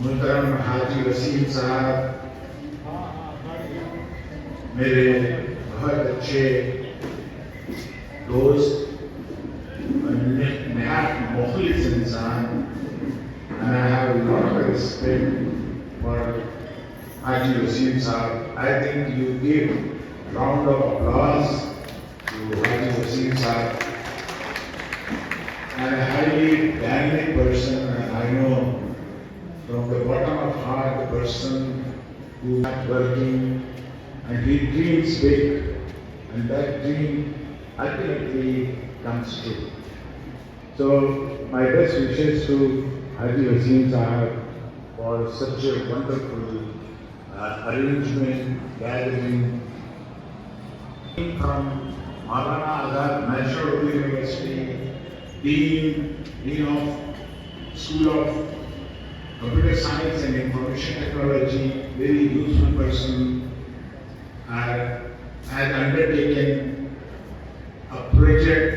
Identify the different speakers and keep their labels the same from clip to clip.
Speaker 1: محترم حاجی وسیم صاحب میرے بہت اچھے دوست نہایت مخلص انسان and I have a lot of respect for Haji Wasim Sahab. I think you give a round of applause to Haji Wasim Sahab. And a highly dynamic person, and I know from the bottom of heart the person who is working and he dreams big, and that dream ultimately comes true. So my best wishes to Haji Wasim Sahab for such a wonderful arrangement, gathering from Maulana Azad National Urdu University, Dean of School of Computer Science and Information Technology, very useful person, has undertaken a project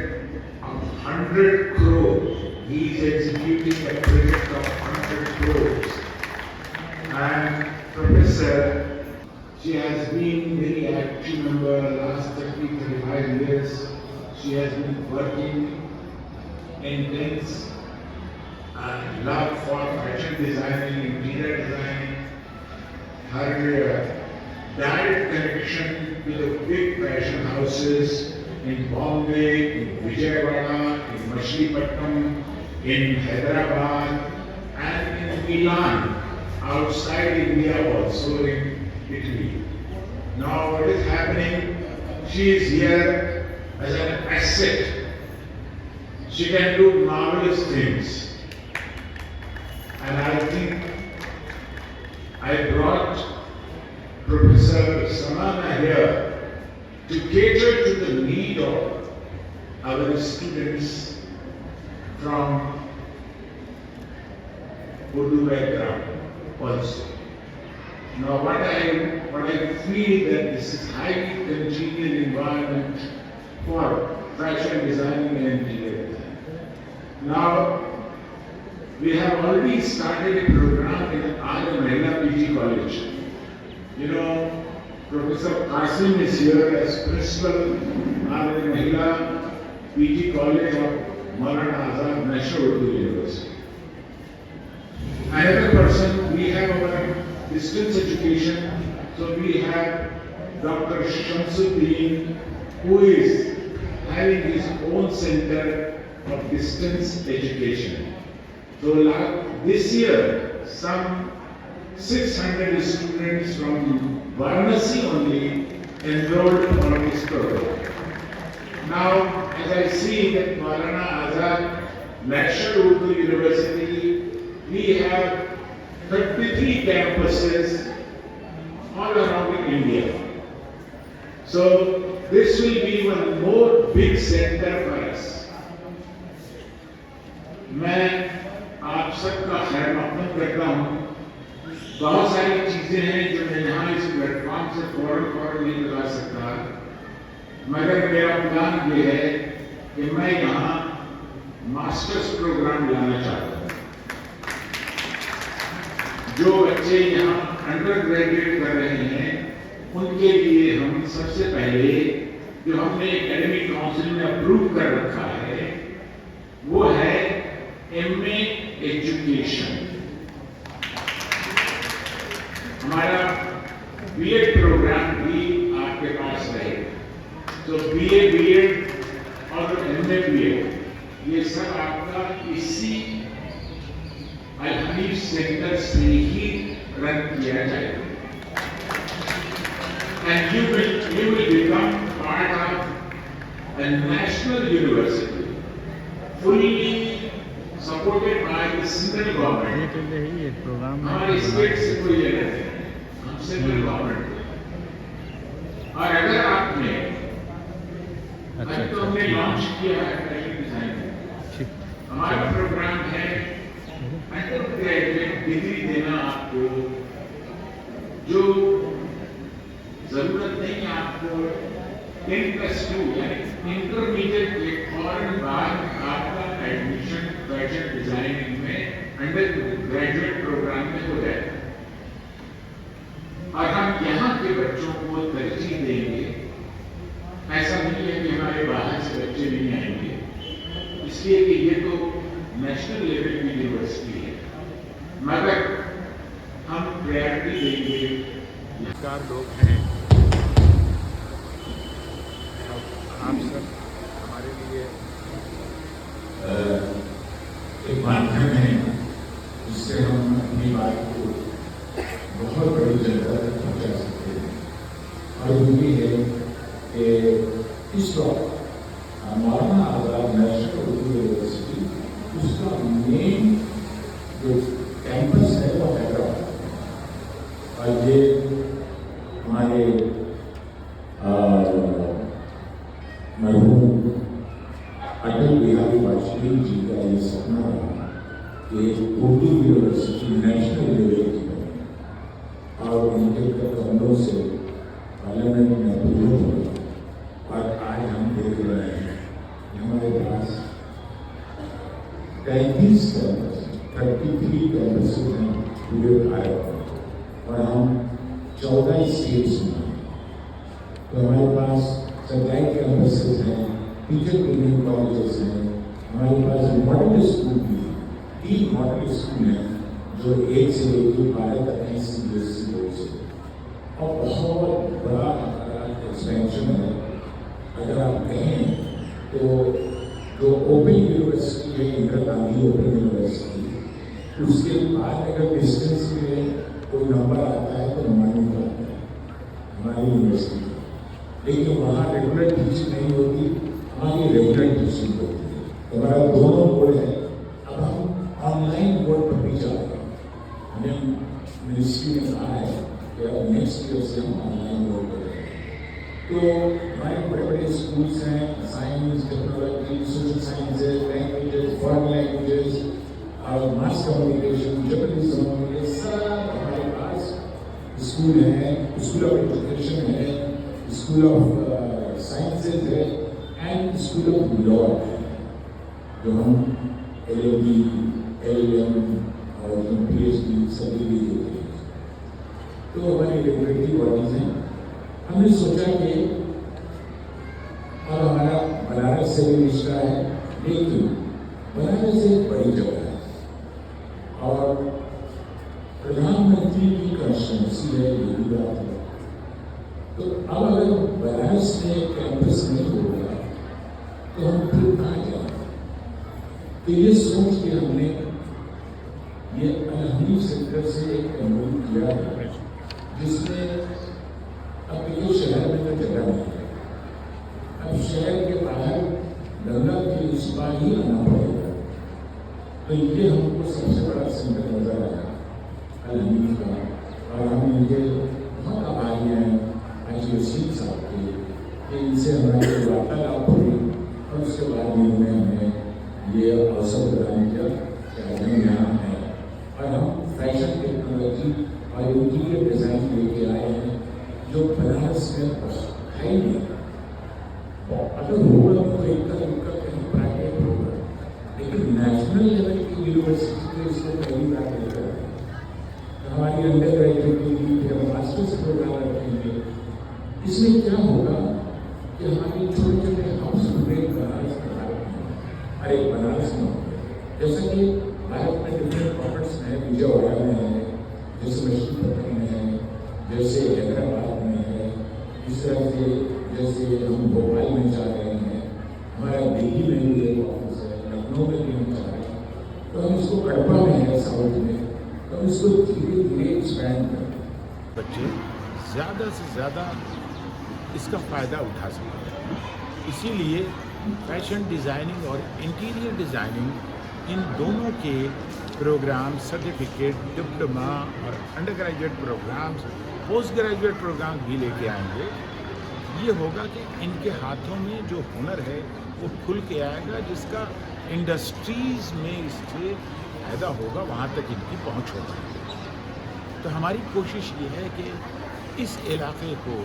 Speaker 1: of 100 crores. He is executing a project of 100 crores. And Professor, she has been very active member last 35 years. She has been working intense love for fashion designing, interior designing. Her direct connection to the big fashion houses in Bombay, in Vijayawada, in Machilipatnam, in Hyderabad, and in Milan, outside India, also in Italy. Now what is happening? She is here as an asset. She can do marvelous things. And I think I brought Professor Samana here to cater to the need of our students from Urdu background also. Now what I feel that this is highly congenial environment for fashion designing and interior design. Now we have already started a program in Arya Mahila PG College. You know, Professor Qasim is here as principal Arya Mahila PG College of Maulana Azad National Urdu University. Another person, we have our distance education, so we have Dr. Shamsuddin, who is having his own center of distance education. So this year, some 600 students from Varanasi only enrolled on this program. Now, as I see that Maulana Azad National Urdu University, we have 33 campuses all around India. So this will be one more big center for us. मैं आप सबका खैर मकदम करता हूँ. बहुत सारी चीजें हैं जो मैं यहाँ इस प्लेटफॉर्म से फौरन नहीं बता सकता, मगर मेरा प्लान ये है कि मैं यहाँ मास्टर्स प्रोग्राम लाना चाहता हूँ. जो बच्चे यहाँ अंडर ग्रेजुएट कर रहे हैं उनके लिए हम सबसे पहले जो हमने एकेडमिक काउंसिल में अप्रूव कर रखा है वो है MA एजुकेशन. हमारा BEd प्रोग्राम भी आपके पास रहेगा. तो BA BEd और MA BEd ये सब आपका इसी अल-हनीफ सेंटर से ही रन किया जाएगा. And you will become part of a national university, fully supported by the central government. हमारे स्टेट से कोई लेना नहीं, हम सेंट्रल गवर्नमेंट. और अगर आपने तो हमने लॉन्च किया है फैशन डिजाइन, हमारा प्रोग्राम है अंडर ग्रेजुएट डिग्री देना आपको, जो जरूरत नहीं है आपको 10+2 यानी इंटरमीडिएट के फौरन बाद आपका एडमिशन फैशन डिजाइनिंग में अंडर ग्रेजुएट प्रोग्राम में हो जाए और हम यहाँ के बच्चों को तरजीह देंगे। ऐसा नहीं है कि हमारे बाहर से बच्चे नहीं आएंगे, इसलिए कि ये तो नेशनल लेवल की यूनिवर्सिटी है, मगर हम प्रायोरिटी देंगे।
Speaker 2: कार लोग हैं, आप सब हमारे लिए
Speaker 3: एक माध्यम है जिससे हम अपनी बात को बहुत बड़ी जगह तक पहुंचा सकते हैं। और ये है कि इस वक्त मौलाना आजाद नेशनल उर्दू यूनिवर्सिटी, उसका मेन जो कैंपस है वो हैदराबाद, और ये हमारे मरहूम अटल बिहारी वाजपेयी जी का ये सपना रहा कि उर्दू यूनिवर्सिटी नेशनल लेवल की बने, और उनके कदमों से पार्लियामेंट में अप्रूव हुआ। और आज हम देख रहे हैं हमारे पास 33 कैंपस, 33 कैंपस हैं पूरे भारत में, और हम 14 स्टेट्स में हैं। तो हमारे पास सरकारी कैंपसेस हैं, टीचर ट्रेनिंग कॉलेजेस हैं, हमारे पास मॉडल स्कूल भी है, 3 मॉडल स्कूल हैं जो 1 से लेकर 12 तक हैं CBSE बोर्ड से, और बहुत बड़ा एक्सपेंशन है। अगर आप कहें तो जो ओपन यूनिवर्सिटी है, इंदिरा गांधी ओपन यूनिवर्सिटी, उसके बाद अगर डिस्टेंस में कोई नंबर आता है तो मान्यता आता है हमारी यूनिवर्सिटी, लेकिन वहाँ रेगुलर टीचिंग नहीं होती, हमारी रेगुलर टीचिंग होती है। तो हमारा दोनों बोर्ड है। अब हम ऑनलाइन बोर्ड पर भी जा रहे हैं, हमें मिनिस्ट्री ने कहा है कि अब नेक्स्ट ईयर से हम ऑनलाइन बोर्ड पर रहेंगे। तो हमारे बड़े बड़े स्कूल्स हैं, science, technology, social sciences, languages, foreign languages और मास कम्युनिकेशन, जर्नलिज्म, ये सब हमारे पास स्कूल हैं, स्कूल ऑफ एजुकेशन है, स्कूल ऑफ साइंसेज है, एंड स्कूल ऑफ लॉ है, जो हम LLB, LLM और PhD सभी भी देते हैं। तो हमारी रेगुलेटरी बॉडीज हैं। हमने सोचा कि अब हमारा बनारस से भी रिश्ता है, लेकिन बनारस एक बड़ी जगह है और प्रधानमंत्री की कंस्टिट्यूंसी है, ये भी बात है। तो अब अगर बनारस में कैंपस नहीं होगा तो हम फिर कहाँ जाएंगे? तो ये सोच के हमने ये अलहमी सेक्टर से एक एमओयू किया है, जिसमें अब ये शहर में तो जगह नहीं है, अब शहर के बाहर गंगा के उस पार ही आना पड़ेगा। तो ये हमको सबसे बड़ा संकट नजर आया अलहमी का, और हम इनके बहुत आभारी हैं IGOC साहब के कि इनसे हमारी वार्तालाप हुई, और उसके बाद इन्होंने हमें ये अवसर प्रदान किया कि आज हम यहाँ हैं और हम फैशन टेक्नोलॉजी और इंटीरियर डिज़ाइन लेके आए हैं, जो बनारस में है ही नहीं। अगर होगा तो इनका कहीं प्राइवेट होगा, लेकिन नेशनल लेवल की यूनिवर्सिटी में इसको पहली बार लेकर आए। हमारी अंडर ग्रेजुएट की फिर हम मास्टर्स प्रोग्राम रखेंगे। इसमें क्या होगा कि हमारे छोटे छोटे हब्स पूरे बनारस में भारत में, अरे बनारस में होंगे, जैसा कि भारत में डिफरेंट पॉकेट्स में विजयवाड़ा में है, जैसे मछलीपट्टनम में है, जैसे हैदराबाद में है, इस तरह से जैसे हम भोपाल में जा रहे हैं, हमारा दिल्ली में भी एक ऑफिस है, लखनऊ में भी हम जा रहे हैं, तो हम इसको कड़पा में है साउथ में, तो हम इसको धीरे धीरे एक्सपैंड करें।
Speaker 2: बच्चे ज़्यादा से ज़्यादा इसका फ़ायदा उठा सकें। इसीलिए फैशन डिज़ाइनिंग और इंटीरियर डिज़ाइनिंग इन दोनों के प्रोग्राम, सर्टिफिकेट, डिप्लोमा और under graduate programs, post graduate program भी लेके आएंगे। ये होगा कि इनके हाथों में जो हुनर है वो खुल के आएगा, जिसका इंडस्ट्रीज़ में इससे फ़ायदा होगा, वहाँ तक इनकी पहुँच होगी। तो हमारी कोशिश ये है कि इस इलाके को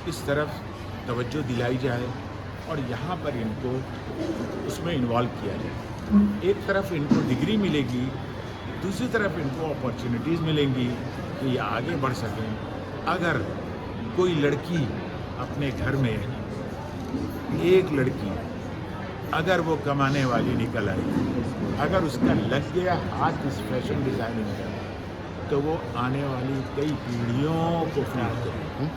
Speaker 2: इस तरफ तवज्जो दिलाई जाए और यहाँ पर इनको उसमें इन्वॉल्व किया जाए। एक तरफ इनको डिग्री मिलेगी, दूसरी तरफ इनको अपॉर्चुनिटीज़ मिलेंगी कि ये आगे बढ़ सकें। अगर कोई लड़की अपने घर में, एक लड़की अगर वो कमाने वाली निकल आई, अगर उसका लग गया हाथ इस फैशन डिज़ाइनिंग का, तो वो आने वाली कई पीढ़ियों को फीड करेगी।